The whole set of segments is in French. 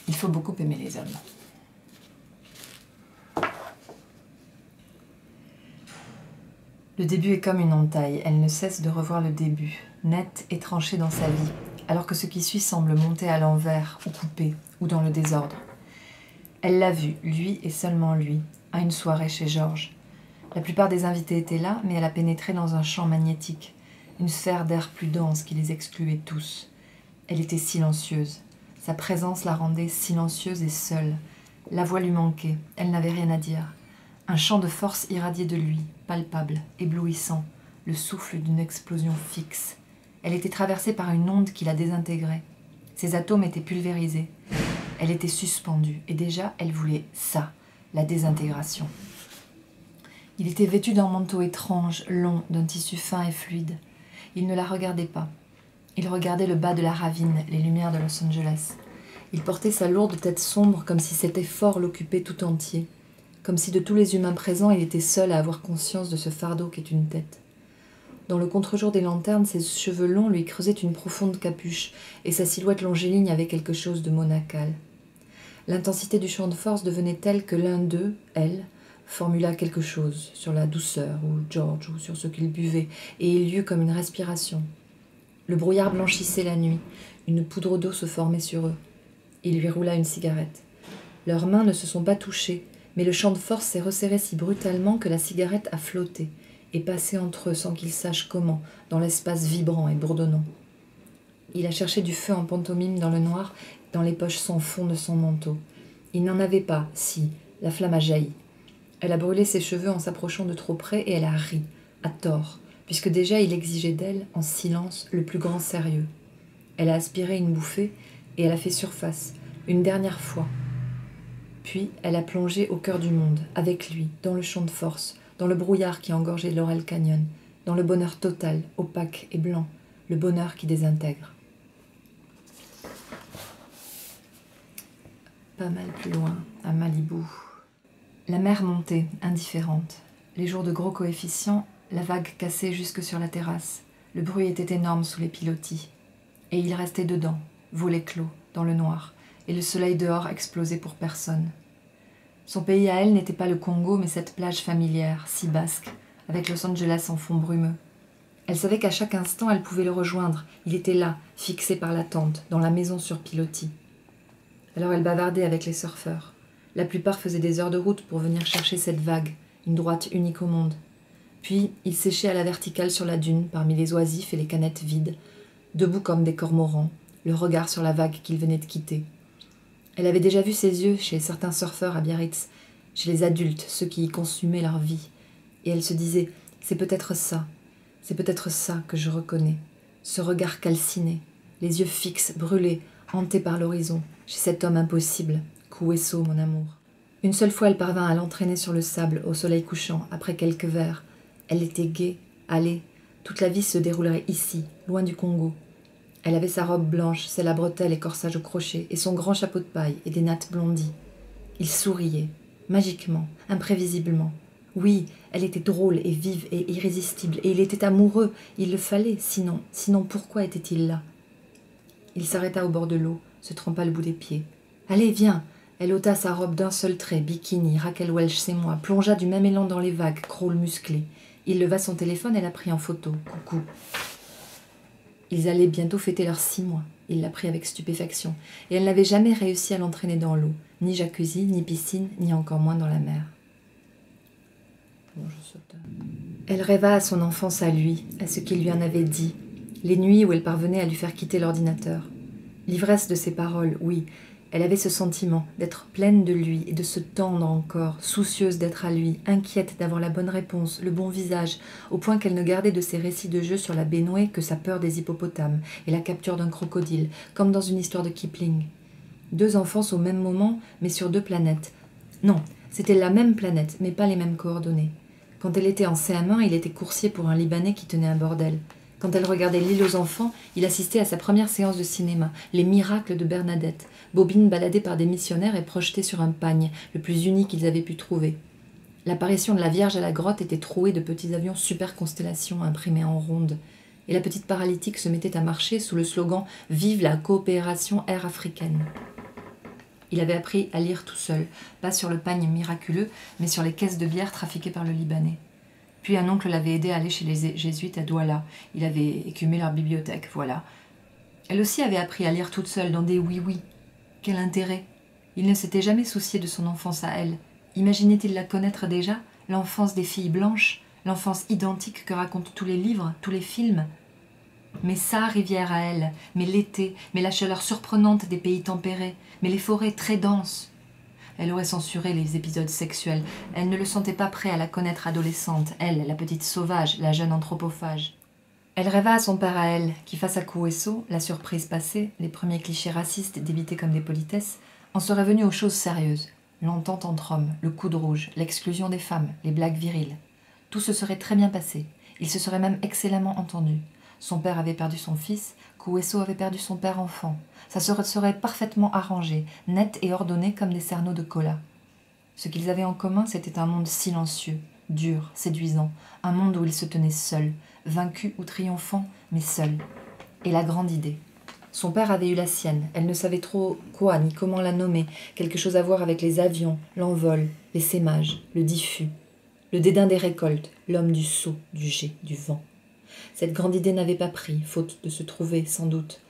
Il faut beaucoup aimer les hommes. Le début est comme une entaille, elle ne cesse de revoir le début, net et tranché dans sa vie, alors que ce qui suit semble monter à l'envers, ou coupé, ou dans le désordre. Elle l'a vu, lui et seulement lui, à une soirée chez Georges. La plupart des invités étaient là, mais elle a pénétré dans un champ magnétique, une sphère d'air plus dense qui les excluait tous. Elle était silencieuse. Sa présence la rendait silencieuse et seule. La voix lui manquait, elle n'avait rien à dire. Un champ de force irradiait de lui, palpable, éblouissant, le souffle d'une explosion fixe. Elle était traversée par une onde qui la désintégrait. Ses atomes étaient pulvérisés. Elle était suspendue, et déjà elle voulait ça, la désintégration. Il était vêtu d'un manteau étrange, long, d'un tissu fin et fluide. Il ne la regardait pas. Il regardait le bas de la ravine, les lumières de Los Angeles. Il portait sa lourde tête sombre comme si cet effort l'occupait tout entier. Comme si de tous les humains présents, il était seul à avoir conscience de ce fardeau qu'est une tête. Dans le contre-jour des lanternes, ses cheveux longs lui creusaient une profonde capuche, et sa silhouette longiligne avait quelque chose de monacal. L'intensité du champ de force devenait telle que l'un d'eux, elle, formula quelque chose sur la douceur, ou George, ou sur ce qu'il buvait, et il y eut comme une respiration. Le brouillard blanchissait la nuit, une poudre d'eau se formait sur eux. Il lui roula une cigarette. Leurs mains ne se sont pas touchées, mais le champ de force s'est resserré si brutalement que la cigarette a flotté et passé entre eux sans qu'ils sachent comment, dans l'espace vibrant et bourdonnant. Il a cherché du feu en pantomime dans le noir, dans les poches sans fond de son manteau. Il n'en avait pas, si, la flamme a jailli. Elle a brûlé ses cheveux en s'approchant de trop près et elle a ri, à tort, puisque déjà il exigeait d'elle, en silence, le plus grand sérieux. Elle a aspiré une bouffée et elle a fait surface, une dernière fois. Puis elle a plongé au cœur du monde, avec lui, dans le champ de force, dans le brouillard qui engorgeait Laurel Canyon, dans le bonheur total, opaque et blanc, le bonheur qui désintègre. Pas mal plus loin, à Malibu. La mer montait, indifférente. Les jours de gros coefficients, la vague cassait jusque sur la terrasse. Le bruit était énorme sous les pilotis. Et il restait dedans, volets clos, dans le noir, et le soleil dehors explosait pour personne. Son pays à elle n'était pas le Congo, mais cette plage familière, si basque, avec Los Angeles en fond brumeux. Elle savait qu'à chaque instant, elle pouvait le rejoindre. Il était là, fixé par l'attente, dans la maison sur pilotis. Alors elle bavardait avec les surfeurs. La plupart faisaient des heures de route pour venir chercher cette vague, une droite unique au monde. Puis, ils séchaient à la verticale sur la dune, parmi les oisifs et les canettes vides, debout comme des cormorans, le regard sur la vague qu'ils venaient de quitter. Elle avait déjà vu ses yeux chez certains surfeurs à Biarritz, chez les adultes, ceux qui y consumaient leur vie. Et elle se disait, c'est peut-être ça que je reconnais. Ce regard calciné, les yeux fixes, brûlés, hantés par l'horizon, chez cet homme impossible, Kueso, mon amour. Une seule fois, elle parvint à l'entraîner sur le sable, au soleil couchant, après quelques verres. Elle était gaie, allée, toute la vie se déroulerait ici, loin du Congo. Elle avait sa robe blanche, celle à bretelles et corsage au crochet, et son grand chapeau de paille et des nattes blondies. Il souriait, magiquement, imprévisiblement. Oui, elle était drôle et vive et irrésistible, et il était amoureux, il le fallait, sinon pourquoi était-il là? Il s'arrêta au bord de l'eau, se trempa le bout des pieds. « Allez, viens !» Elle ôta sa robe d'un seul trait, bikini, Raquel Welch, c'est moi, plongea du même élan dans les vagues, crawl musclé. Il leva son téléphone et l'a pris en photo. Coucou. Ils allaient bientôt fêter leurs 6 mois. Il l'a pris avec stupéfaction. Et elle n'avait jamais réussi à l'entraîner dans l'eau. Ni jacuzzi, ni piscine, ni encore moins dans la mer. Bon, je saute. Elle rêva à son enfance à lui, à ce qu'il lui en avait dit. Les nuits où elle parvenait à lui faire quitter l'ordinateur. L'ivresse de ses paroles, oui. Elle avait ce sentiment d'être pleine de lui et de se tendre encore, soucieuse d'être à lui, inquiète d'avoir la bonne réponse, le bon visage, au point qu'elle ne gardait de ses récits de jeu sur la baignoire que sa peur des hippopotames et la capture d'un crocodile, comme dans une histoire de Kipling. 2 enfances au même moment, mais sur 2 planètes. Non, c'était la même planète, mais pas les mêmes coordonnées. Quand elle était en CM1, il était coursier pour un Libanais qui tenait un bordel. Quand elle regardait L'île aux enfants, il assistait à sa première séance de cinéma, Les miracles de Bernadette, bobine baladée par des missionnaires et projetée sur un pagne, le plus uni qu'ils avaient pu trouver. L'apparition de la Vierge à la grotte était trouée de petits avions super constellations imprimés en ronde. Et la petite paralytique se mettait à marcher sous le slogan « Vive la coopération air africaine ». Il avait appris à lire tout seul, pas sur le pagne miraculeux, mais sur les caisses de bière trafiquées par le Libanais. Puis un oncle l'avait aidé à aller chez les jésuites à Douala. Il avait écumé leur bibliothèque, voilà. Elle aussi avait appris à lire toute seule dans des oui-oui. Quel intérêt! Il ne s'était jamais soucié de son enfance à elle. Imaginait-il la connaître déjà, l'enfance des filles blanches, l'enfance identique que racontent tous les livres, tous les films? Mais sa rivière à elle, mais l'été, mais la chaleur surprenante des pays tempérés, mais les forêts très denses. Elle aurait censuré les épisodes sexuels. Elle ne le sentait pas prêt à la connaître adolescente, elle, la petite sauvage, la jeune anthropophage. Elle rêva à son père à elle, qui face à Kueso, la surprise passée, les premiers clichés racistes débités comme des politesses, en serait venu aux choses sérieuses. L'entente entre hommes, le coup de rouge, l'exclusion des femmes, les blagues viriles. Tout se serait très bien passé. Ils se seraient même excellemment entendus. Son père avait perdu son fils, Kueso avait perdu son père enfant. Ça serait parfaitement arrangé, net et ordonné comme des cerneaux de cola. Ce qu'ils avaient en commun, c'était un monde silencieux, dur, séduisant, un monde où ils se tenaient seuls, vaincus ou triomphants, mais seuls. Et la grande idée. Son père avait eu la sienne, elle ne savait trop quoi ni comment la nommer, quelque chose à voir avec les avions, l'envol, l'essaimage, le diffus, le dédain des récoltes, l'homme du seau, du jet, du vent. Cette grande idée n'avait pas pris, faute de se trouver, sans doute.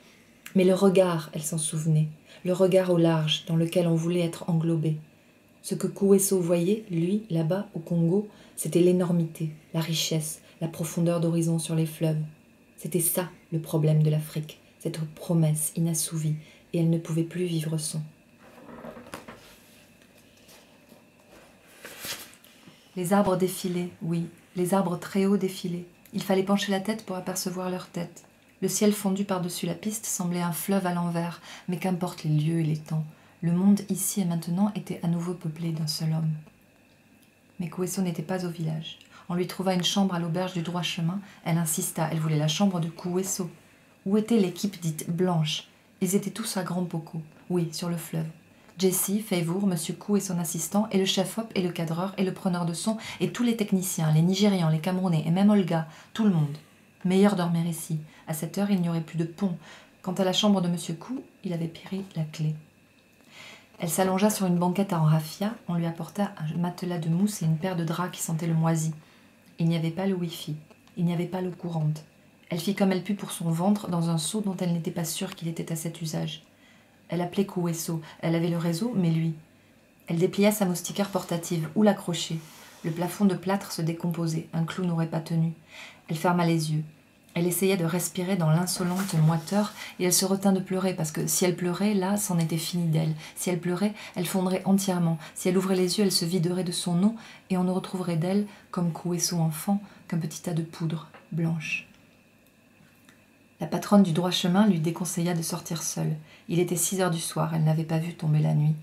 Mais le regard, elle s'en souvenait, le regard au large, dans lequel on voulait être englobé. Ce que Kueso voyait, lui, là-bas, au Congo, c'était l'énormité, la richesse, la profondeur d'horizon sur les fleuves. C'était ça, le problème de l'Afrique, cette promesse inassouvie, et elle ne pouvait plus vivre sans. Les arbres défilaient, oui, les arbres très hauts défilaient. Il fallait pencher la tête pour apercevoir leur tête. Le ciel fondu par-dessus la piste semblait un fleuve à l'envers, mais qu'importent les lieux et les temps. Le monde ici et maintenant était à nouveau peuplé d'un seul homme. Mais Kueso n'était pas au village. On lui trouva une chambre à l'auberge du droit chemin. Elle insista, elle voulait la chambre de Kueso. Où était l'équipe dite blanche? Ils étaient tous à Grand Poko, oui, sur le fleuve. Jessie, Favour, Monsieur Kou et son assistant, et le chef-op, et le cadreur, et le preneur de son, et tous les techniciens, les Nigérians, les Camerounais, et même Olga, tout le monde. Meilleur dormir ici. À cette heure, il n'y aurait plus de pont. Quant à la chambre de Monsieur Kou, il avait pris la clé. Elle s'allongea sur une banquette en raffia, on lui apporta un matelas de mousse et une paire de draps qui sentaient le moisi. Il n'y avait pas le wifi, il n'y avait pas l'eau courante. Elle fit comme elle put pour son ventre dans un seau dont elle n'était pas sûre qu'il était à cet usage. Elle appelait Kueso, elle avait le réseau, mais lui. Elle déplia sa moustiquaire portative, où l'accrocher? Le plafond de plâtre se décomposait, un clou n'aurait pas tenu. Elle ferma les yeux. Elle essayait de respirer dans l'insolente moiteur et elle se retint de pleurer parce que si elle pleurait, là, c'en était fini d'elle. Si elle pleurait, elle fondrait entièrement. Si elle ouvrait les yeux, elle se viderait de son eau et on ne retrouverait d'elle, comme Kueso enfant, qu'un petit tas de poudre blanche. La patronne du droit chemin lui déconseilla de sortir seule. Il était 6 heures du soir, elle n'avait pas vu tomber la nuit.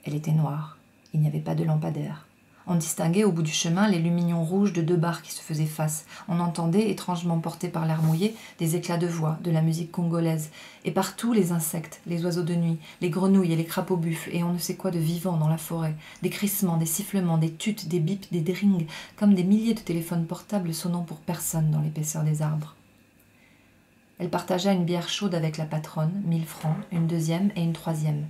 Elle était noire, il n'y avait pas de lampadaire. On distinguait au bout du chemin les lumignons rouges de 2 bars qui se faisaient face. On entendait, étrangement portés par l'air mouillé, des éclats de voix, de la musique congolaise. Et partout les insectes, les oiseaux de nuit, les grenouilles et les crapauds buffles, et on ne sait quoi de vivant dans la forêt. Des crissements, des sifflements, des tutes, des bips, des drings, comme des milliers de téléphones portables sonnant pour personne dans l'épaisseur des arbres. Elle partagea une bière chaude avec la patronne, 1000 francs, une deuxième et une troisième.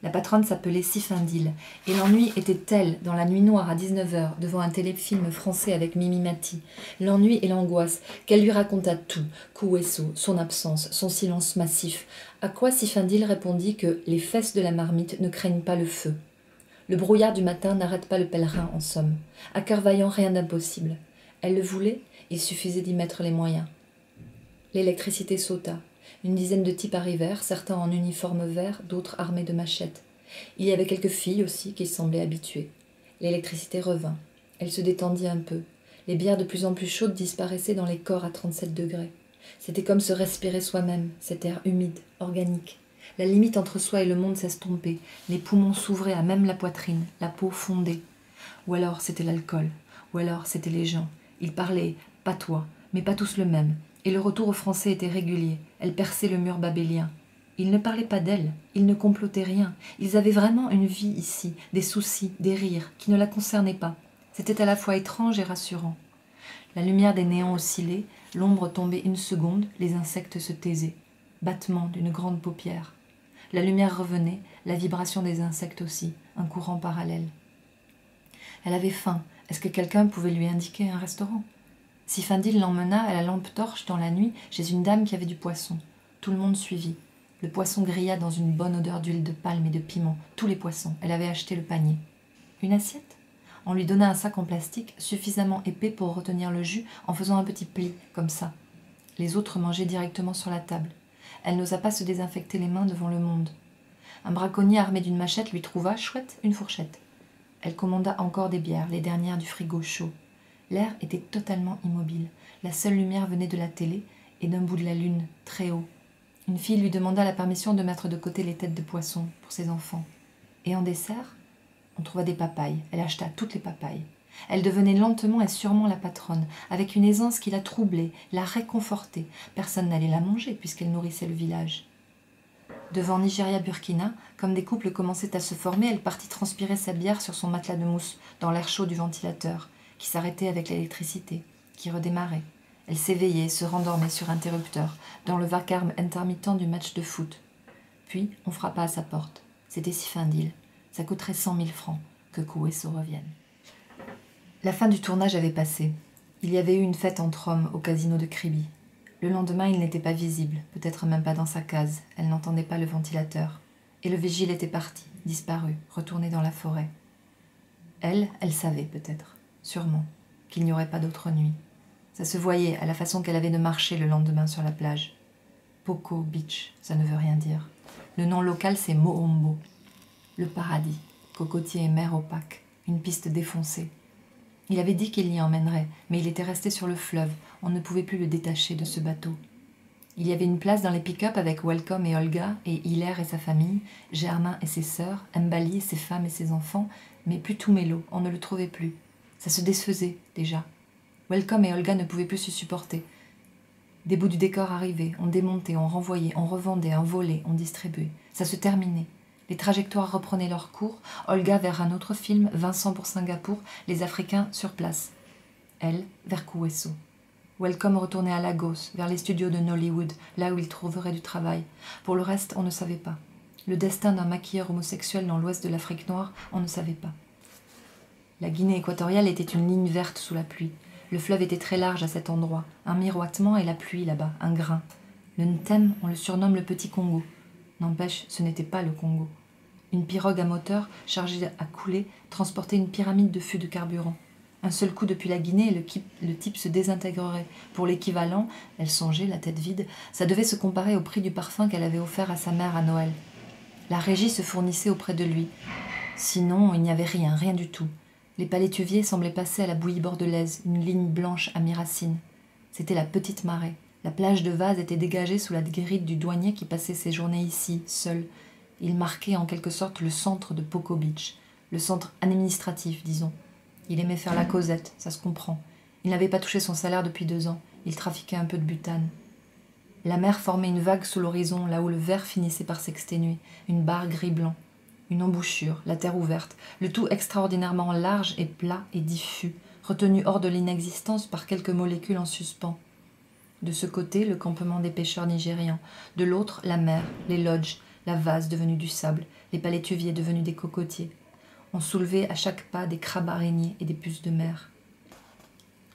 La patronne s'appelait Sifindil, et l'ennui était tel, dans la nuit noire à 19h, devant un téléfilm français avec Mimi Mati, l'ennui et l'angoisse, qu'elle lui raconta tout, Kueso, son absence, son silence massif, à quoi Sifindil répondit que les fesses de la marmite ne craignent pas le feu. Le brouillard du matin n'arrête pas le pèlerin, en somme. À cœur vaillant, rien d'impossible. Elle le voulait, il suffisait d'y mettre les moyens. L'électricité sauta. Une dizaine de types arrivèrent, certains en uniforme vert, d'autres armés de machettes. Il y avait quelques filles aussi qui semblaient habituées. L'électricité revint. Elle se détendit un peu. Les bières de plus en plus chaudes disparaissaient dans les corps à 37 degrés. C'était comme se respirer soi-même, cet air humide, organique. La limite entre soi et le monde s'estompait. Les poumons s'ouvraient à même la poitrine, la peau fondait. Ou alors c'était l'alcool, ou alors c'était les gens. Ils parlaient, patois, mais pas tous le même. Et le retour au français était régulier. Elle perçait le mur babélien. Ils ne parlaient pas d'elle, ils ne complotaient rien. Ils avaient vraiment une vie ici, des soucis, des rires, qui ne la concernaient pas. C'était à la fois étrange et rassurant. La lumière des néons oscillait, l'ombre tombait une seconde, les insectes se taisaient. Battement d'une grande paupière. La lumière revenait, la vibration des insectes aussi, un courant parallèle. Elle avait faim. Est-ce que quelqu'un pouvait lui indiquer un restaurant? Sifindil l'emmena à la lampe torche dans la nuit chez une dame qui avait du poisson. Tout le monde suivit. Le poisson grilla dans une bonne odeur d'huile de palme et de piment. Tous les poissons. Elle avait acheté le panier. Une assiette? On lui donna un sac en plastique suffisamment épais pour retenir le jus en faisant un petit pli, comme ça. Les autres mangeaient directement sur la table. Elle n'osa pas se désinfecter les mains devant le monde. Un braconnier armé d'une machette lui trouva, chouette, une fourchette. Elle commanda encore des bières, les dernières du frigo chaud. L'air était totalement immobile. La seule lumière venait de la télé et d'un bout de la lune, très haut. Une fille lui demanda la permission de mettre de côté les têtes de poisson pour ses enfants. Et en dessert, on trouva des papayes. Elle acheta toutes les papayes. Elle devenait lentement et sûrement la patronne, avec une aisance qui la troublait, la réconfortait. Personne n'allait la manger puisqu'elle nourrissait le village. Devant Nigeria-Burkina, comme des couples commençaient à se former, elle partit transpirer sa bière sur son matelas de mousse, dans l'air chaud du ventilateur, qui s'arrêtait avec l'électricité, qui redémarrait. Elle s'éveillait et se rendormait sur interrupteur, dans le vacarme intermittent du match de foot. Puis, on frappa à sa porte. C'était Sifindil. Ça coûterait 100 000 francs que Kouesso revienne. La fin du tournage avait passé. Il y avait eu une fête entre hommes au casino de Kribi. Le lendemain, il n'était pas visible, peut-être même pas dans sa case. Elle n'entendait pas le ventilateur. Et le vigile était parti, disparu, retourné dans la forêt. Elle savait peut-être, sûrement, qu'il n'y aurait pas d'autre nuit. Ça se voyait à la façon qu'elle avait de marcher le lendemain sur la plage. Poko Beach, ça ne veut rien dire. Le nom local, c'est Moombo. Le paradis, cocotier et mer opaque, une piste défoncée. Il avait dit qu'il l'y emmènerait, mais il était resté sur le fleuve. On ne pouvait plus le détacher de ce bateau. Il y avait une place dans les pick-up avec Welcome et Olga, et Hilaire et sa famille, Germain et ses sœurs, Mbali et ses femmes et ses enfants, mais plus tout mélo, on ne le trouvait plus. Ça se défaisait, déjà. Welcome et Olga ne pouvaient plus se supporter. Des bouts du décor arrivaient, on démontait, on renvoyait, on revendait, on volait, on distribuait. Ça se terminait. Les trajectoires reprenaient leur cours, Olga vers un autre film, Vincent pour Singapour, les Africains sur place. Elle, vers Kouesso. Welcome retournait à Lagos, vers les studios de Nollywood, là où il trouverait du travail. Pour le reste, on ne savait pas. Le destin d'un maquilleur homosexuel dans l'ouest de l'Afrique noire, on ne savait pas. La Guinée équatoriale était une ligne verte sous la pluie. Le fleuve était très large à cet endroit. Un miroitement et la pluie là-bas, un grain. Le Ntem, on le surnomme le petit Congo. N'empêche, ce n'était pas le Congo. Une pirogue à moteur, chargée à couler, transportait une pyramide de fûts de carburant. Un seul coup depuis la Guinée et le type se désintégrerait. Pour l'équivalent, elle songeait, la tête vide, ça devait se comparer au prix du parfum qu'elle avait offert à sa mère à Noël. La régie se fournissait auprès de lui. Sinon, il n'y avait rien, rien du tout. Les palétuviers semblaient passer à la bouillie bordelaise, une ligne blanche à mi-racine. C'était la petite marée. La plage de Vase était dégagée sous la guérite du douanier qui passait ses journées ici, seul. Il marquait en quelque sorte le centre de Poko Beach, le centre administratif, disons. Il aimait faire la causette, ça se comprend. Il n'avait pas touché son salaire depuis 2 ans. Il trafiquait un peu de butane. La mer formait une vague sous l'horizon, là où le vert finissait par s'exténuer, une barre gris-blanc. Une embouchure, la terre ouverte, le tout extraordinairement large et plat et diffus, retenu hors de l'inexistence par quelques molécules en suspens. De ce côté, le campement des pêcheurs nigérians, de l'autre, la mer, les lodges, la vase devenue du sable, les palétuviers devenus des cocotiers. On soulevait à chaque pas des crabes araignées et des puces de mer.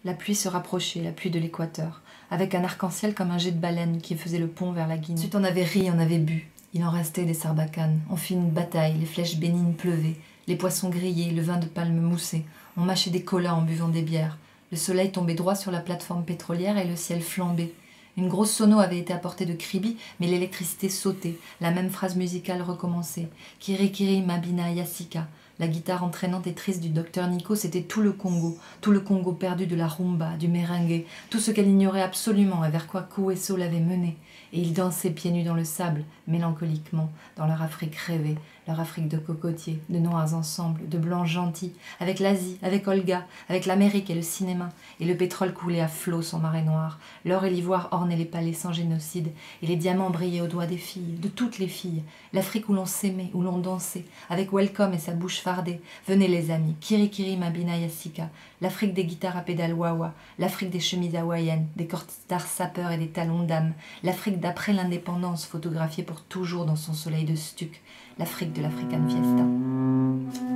La pluie se rapprochait, la pluie de l'équateur, avec un arc-en-ciel comme un jet de baleine qui faisait le pont vers la Guinée. Ensuite on avait ri, on avait bu. Il en restait des sarbacanes. On fit une bataille, les flèches bénignes pleuvaient, les poissons grillés, le vin de palme moussé. On mâchait des colas en buvant des bières. Le soleil tombait droit sur la plateforme pétrolière et le ciel flambait. Une grosse sono avait été apportée de Kribi, mais l'électricité sautait. La même phrase musicale recommençait. Kirikiri Mabina Yassika. La guitare entraînante et triste du docteur Nico, c'était tout le Congo perdu de la rumba, du merengue, tout ce qu'elle ignorait absolument et vers quoi Kouesso l'avait mené. Et ils dansaient pieds nus dans le sable, mélancoliquement, dans leur Afrique rêvée, leur Afrique de cocotiers, de noirs ensemble, de blancs gentils, avec l'Asie, avec Olga, avec l'Amérique et le cinéma, et le pétrole coulait à flots sans marée noire, l'or et l'ivoire ornaient les palais sans génocide, et les diamants brillaient aux doigts des filles, de toutes les filles, l'Afrique où l'on s'aimait, où l'on dansait, avec Welcome et sa bouche fardés. Venez les amis, Kirikiri Mabina Yassika, l'Afrique des guitares à pédales wawa, l'Afrique des chemises hawaïennes, des costards sapeurs et des talons d'âme, l'Afrique d'après l'indépendance photographiée pour toujours dans son soleil de stuc, l'Afrique de l'African Fiesta.